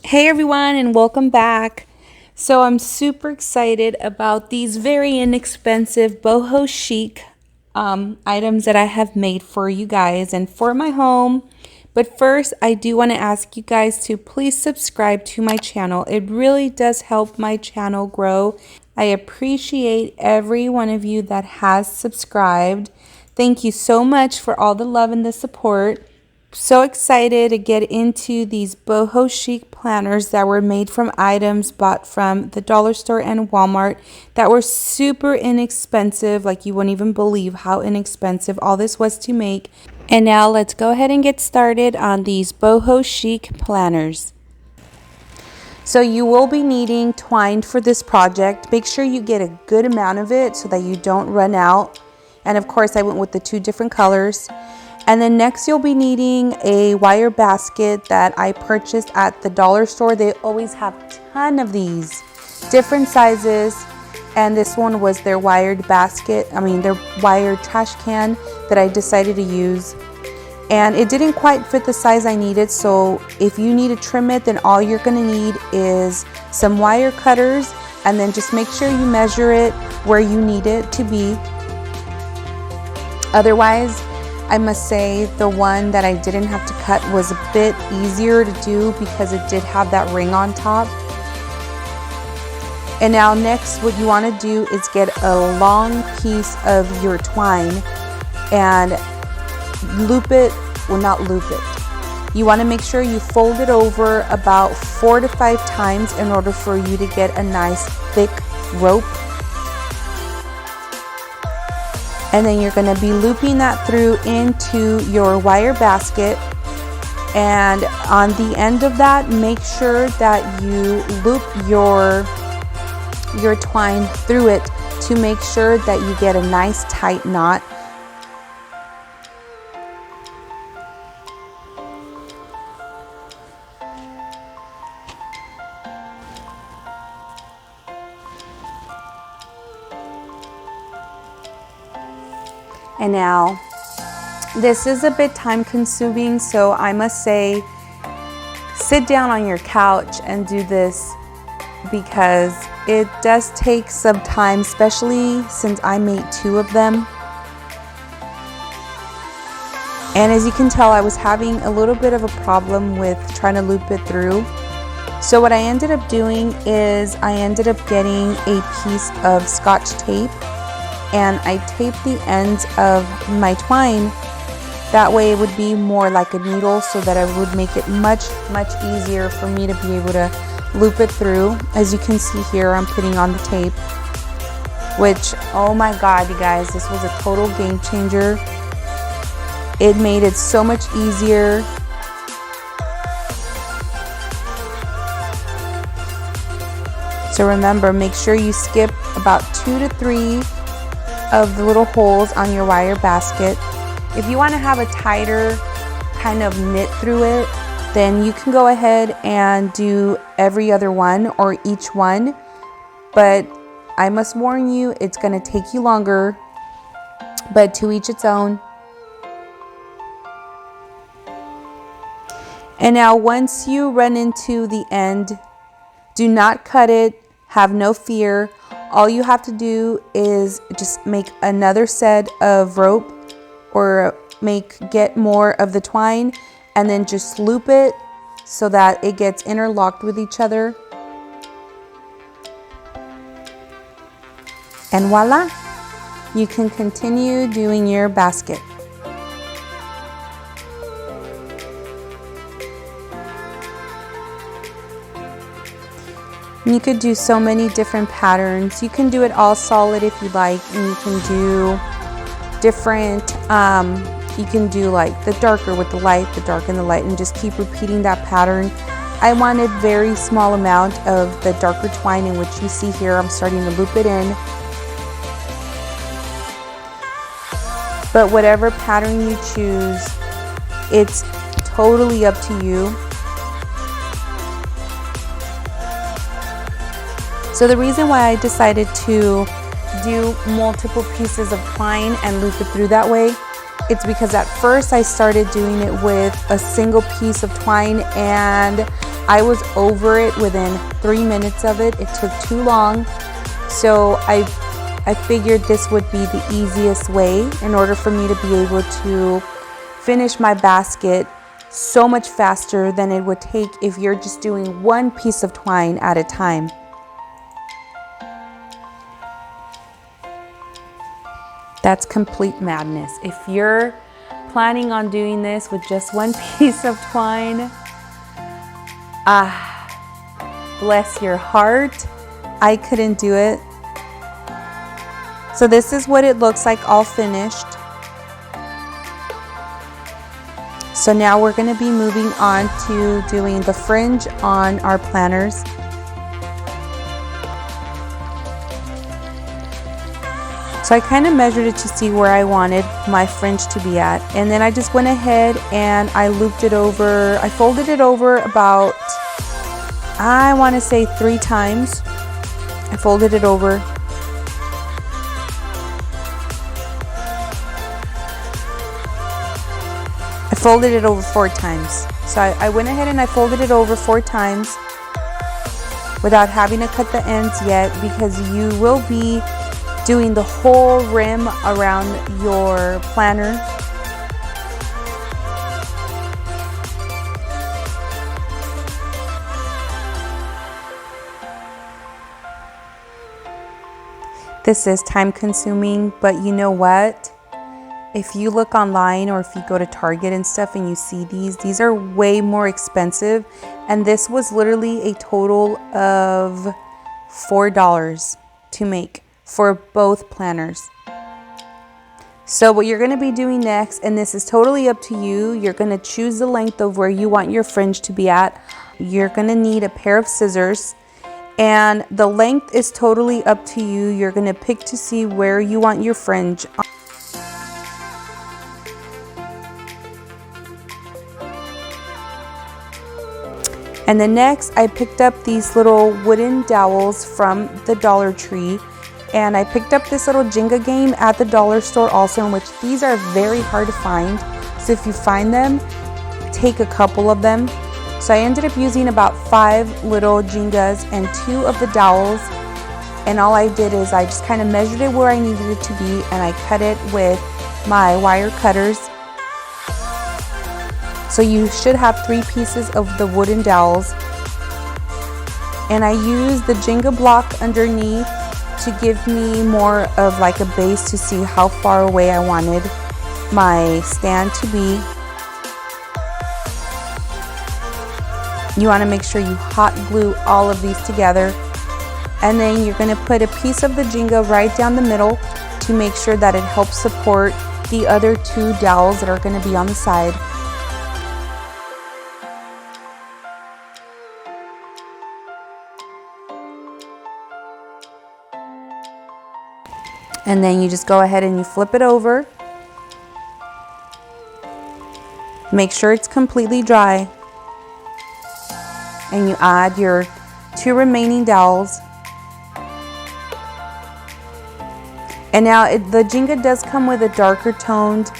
Hey everyone, and welcome back. So I'm super excited about these very inexpensive boho chic items that I have made for you guys and for my home. But first, I do want to ask you guys to please subscribe to my channel. It really does help my channel grow. I appreciate every one of you that has subscribed. Thank you so much for all the love and the support. So excited to get into these boho chic planners that were made from items bought from the dollar store and Walmart that were super inexpensive. Like, you wouldn't even believe how inexpensive all this was to make. And now let's go ahead and get started on these boho chic planners. So you will be needing twine for this project. Make sure you get a good amount of it so that you don't run out. And of course I went with the two different colors. And then next you'll be needing a wire basket that I purchased at the dollar store. They always have a ton of these different sizes. And this one was their wired basket, their wired trash can that I decided to use. And it didn't quite fit the size I needed. So if you need to trim it, then all you're gonna need is some wire cutters, and then just make sure you measure it where you need it to be. Otherwise, I must say the one that I didn't have to cut was a bit easier to do because it did have that ring on top. And now next, what you want to do is get a long piece of your twine and loop it, well, not loop it. You want to make sure you fold it over about 4 to 5 times in order for you to get a nice thick rope. And then you're going to be looping that through into your wire basket. And on the end of that, make sure that you loop your twine through it to make sure that you get a nice tight knot. And now, this is a bit time consuming, so I must say, sit down on your couch and do this because it does take some time, especially since I made 2 of them. And as you can tell, I was having a little bit of a problem with trying to loop it through. So what I ended up doing is I ended up getting a piece of Scotch tape, and I taped the ends of my twine. That way it would be more like a needle, so that it would make it much easier for me to be able to loop it through. As you can see here, I'm putting on the tape, which, oh my god, you guys, this was a total game changer. It made it so much easier. So remember, make sure you skip about 2 to 3 of the little holes on your wire basket. If you want to have a tighter kind of knit through it, then you can go ahead and do every other one or each one. But I must warn you, it's going to take you longer, but to each its own. And now once you run into the end, do not cut it, have no fear. All you have to do is just make another set of rope or get more of the twine, and then just loop it so that it gets interlocked with each other. And voila, you can continue doing your basket. You could do so many different patterns. You can do it all solid if you like, and you can do different, you can do like the darker with the light, the dark and the light, and just keep repeating that pattern. I wanted very small amount of the darker twine, in which you see here I'm starting to loop it in. But whatever pattern you choose, it's totally up to you. So the reason why I decided to do multiple pieces of twine and loop it through that way, it's because at first I started doing it with a single piece of twine, and I was over it within 3 minutes of it. It took too long. So I figured this would be the easiest way in order for me to be able to finish my basket so much faster than it would take if you're just doing one piece of twine at a time. That's complete madness. If you're planning on doing this with just one piece of twine, bless your heart. I couldn't do it. So this is what it looks like all finished. So now we're going to be moving on to doing the fringe on our planners. So I kind of measured it to see where I wanted my fringe to be at. And then I just went ahead and I looped it over. I folded it over about, I want to say 3 times. I folded it over. I folded it over 4 times. So I went ahead and I folded it over 4 times without having to cut the ends yet, because you will be doing the whole rim around your planner. This is time consuming, but you know what? If you look online or if you go to Target and stuff and you see these are way more expensive. And this was literally a total of $4 to make for both planners. So what you're going to be doing next, and this is totally up to you, you're going to choose the length of where you want your fringe to be at. You're going to need a pair of scissors, and the length is totally up to you. You're going to pick to see where you want your fringe. And then next I picked up these little wooden dowels from the Dollar Tree. And I picked up this little Jenga game at the dollar store also, in which these are very hard to find. So if you find them, take a couple of them. So I ended up using about 5 little Jengas and 2 of the dowels. And all I did is I just kind of measured it where I needed it to be, and I cut it with my wire cutters. So you should have 3 pieces of the wooden dowels. And I used the Jenga block underneath to give me more of like a base to see how far away I wanted my stand to be. You want to make sure you hot glue all of these together, and then you're going to put a piece of the Jenga right down the middle to make sure that it helps support the other 2 dowels that are going to be on the side. And then you just go ahead and you flip it over. Make sure it's completely dry. And you add your 2 remaining dowels. And now the Jenga does come with a darker toned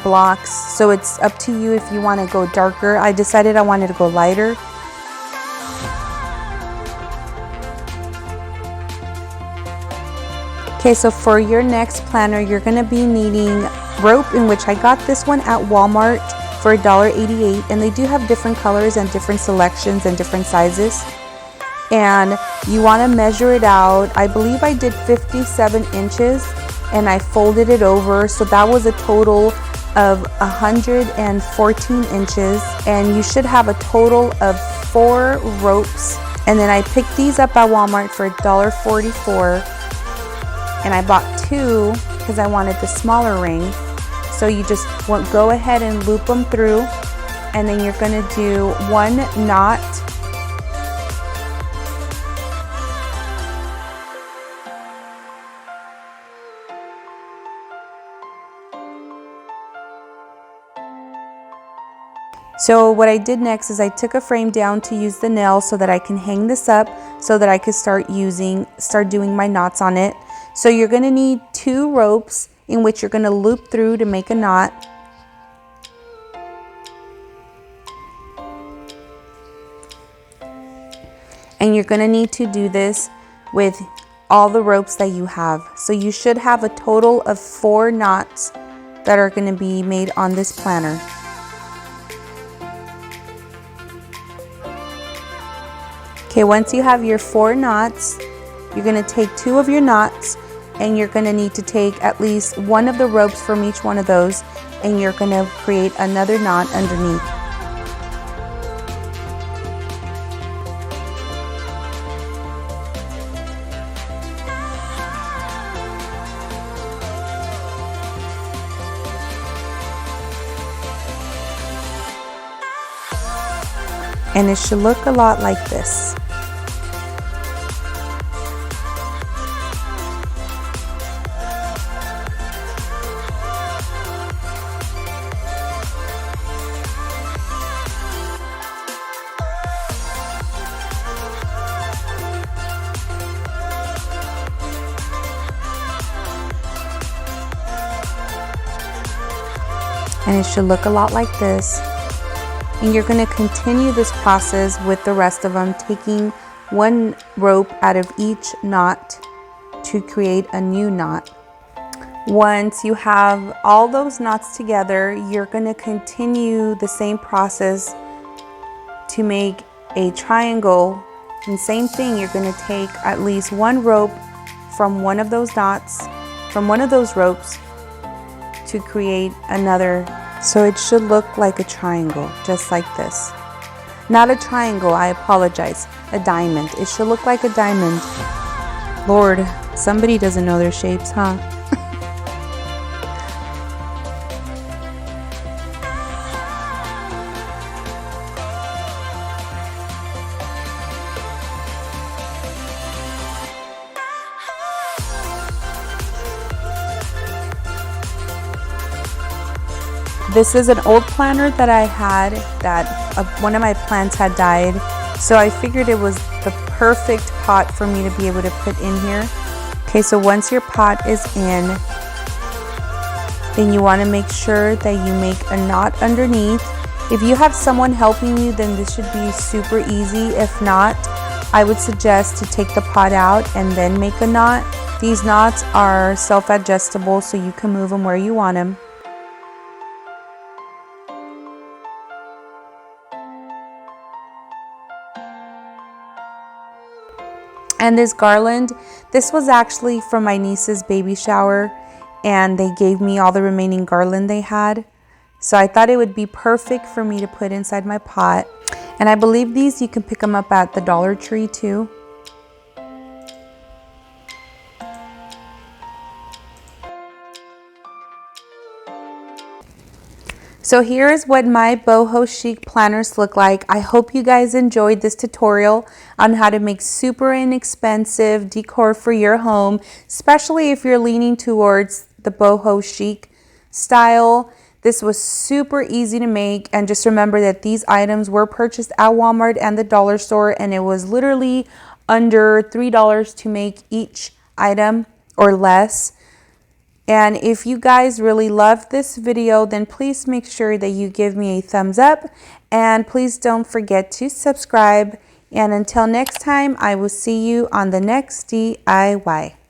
blocks, so it's up to you if you want to go darker. I decided I wanted to go lighter. Okay, so for your next planner, you're going to be needing rope, in which I got this one at Walmart for $1.88, and they do have different colors and different selections and different sizes. And you want to measure it out. I believe I did 57 inches, and I folded it over, so that was a total of 114 inches, and you should have a total of 4 ropes. And then I picked these up at Walmart for $1.44. And I bought 2 because I wanted the smaller ring. So you just go ahead and loop them through, and then you're going to do 1 knot. So what I did next is I took a frame down to use the nail so that I can hang this up so that I could start doing my knots on it. So you're going to need 2 ropes in which you're going to loop through to make a knot. And you're going to need to do this with all the ropes that you have. So you should have a total of 4 knots that are going to be made on this planner. Okay, once you have your 4 knots, you're going to take 2 of your knots and you're going to need to take at least 1 of the ropes from each one of those, and you're going to create another knot underneath. And it should look a lot like this. And it should look a lot like this. And you're going to continue this process with the rest of them, taking 1 rope out of each knot to create a new knot. Once you have all those knots together, you're going to continue the same process to make a triangle. And same thing, you're going to take at least 1 rope from one of those knots, from one of those ropes, to create another. So it should look like a triangle, just like this. Not a triangle, I apologize, a diamond. It should look like a diamond. Lord, somebody doesn't know their shapes, huh? This is an old planner that I had that one of my plants had died. So I figured it was the perfect pot for me to be able to put in here. Okay, so once your pot is in, then you want to make sure that you make a knot underneath. If you have someone helping you, then this should be super easy. If not, I would suggest to take the pot out and then make a knot. These knots are self-adjustable, so you can move them where you want them. And this garland, this was actually from my niece's baby shower, and they gave me all the remaining garland they had. So I thought it would be perfect for me to put inside my pot. And I believe these, you can pick them up at the Dollar Tree too. So here is what my boho chic planners look like. I hope you guys enjoyed this tutorial on how to make super inexpensive decor for your home, especially if you're leaning towards the boho chic style. This was super easy to make, and just remember that these items were purchased at Walmart and the dollar store, and it was literally under $3 to make each item or less. And if you guys really loved this video, then please make sure that you give me a thumbs up, and please don't forget to subscribe. And until next time, I will see you on the next DIY.